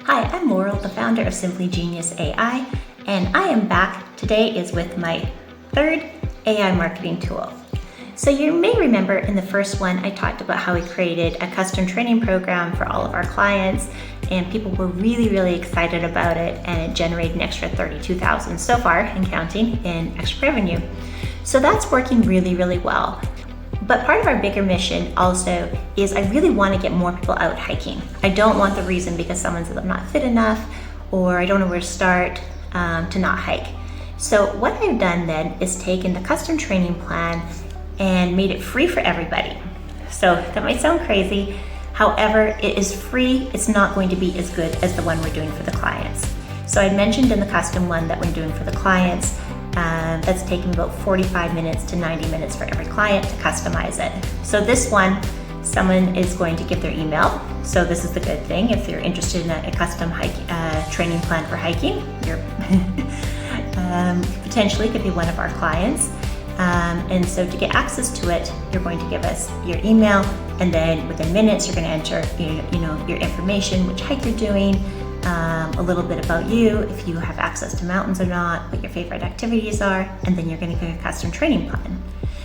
Hi, I'm Laurel, the founder of Simply Genius AI, and I am back. Today is with my third AI marketing tool. So you may remember in the first one, I talked about how we created a custom training program for all of our clients, and people were really excited about it, and it generated an extra $32,000 so far and counting in extra revenue. So that's working really well. But part of our bigger mission also is I really want to get more people out hiking. I don't want the reason because someone says I'm not fit enough or I don't know where to start to not hike. So what I've done then is taken the custom training plan and made it free for everybody. So that might sound crazy. However, it is free. It's not going to be as good as the one we're doing for the clients. So I mentioned in the custom one that we're doing for the clients, that's taking about 45 minutes to 90 minutes for every client to customize it. So this one, someone is going to give their email. So this is the good thing. If you're interested in a custom training plan for hiking, you're potentially could be one of our clients. And so to get access to it, you're going to give us your email, and then within minutes, you're going to enter your information, which hike you're doing, a little bit about you, if you have access to mountains or not, what your favorite activities are, and then you're going to get a custom training plan.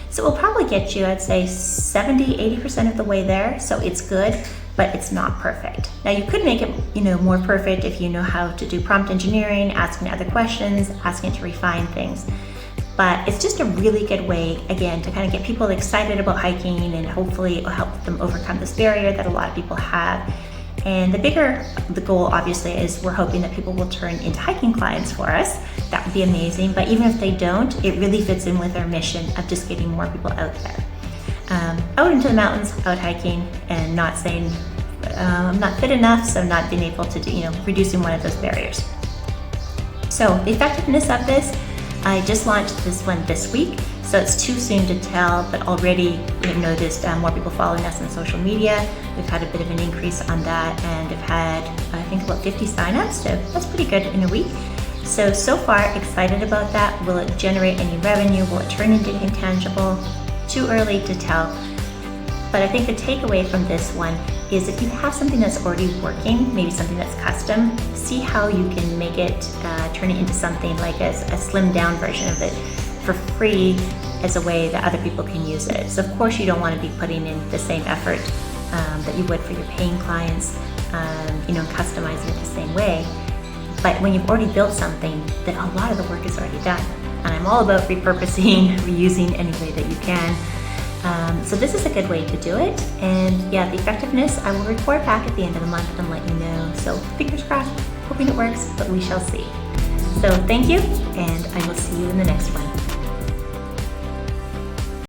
So it will probably get you, I'd say 70-80% of the way there. So it's good, but it's not perfect. Now you could make it more perfect if you know how to do prompt engineering, asking other questions, asking it to refine things. But it's just a really good way, again, to kind of get people excited about hiking, and hopefully it will help them overcome this barrier that a lot of people have. And the goal obviously is we're hoping that people will turn into hiking clients for us. That would be amazing. But even if they don't, it really fits in with our mission of just getting more people out there. Out into the mountains, out hiking, and not saying I'm not fit enough, so not being able to do, reducing one of those barriers. So the effectiveness of this, I just launched this one this week, so it's too soon to tell, but already we have noticed more people following us on social media. We've had a bit of an increase on that, and have had, I think, about 50 signups, so that's pretty good in a week. So far, excited about that. Will it generate any revenue? Will it turn into anything tangible? Too early to tell. But I think the takeaway from this one is if you have something that's already working, maybe something that's custom, see how you can make it, turn it into something like a slimmed down version of it for free as a way that other people can use it. So of course you don't want to be putting in the same effort that you would for your paying clients, customizing it the same way. But when you've already built something, then a lot of the work is already done. And I'm all about repurposing, reusing any way that you can. So this is a good way to do it. And yeah, the effectiveness, I will report back at the end of the month and let you know. So fingers crossed, hoping it works, but we shall see. So thank you, and I will see you in the next one.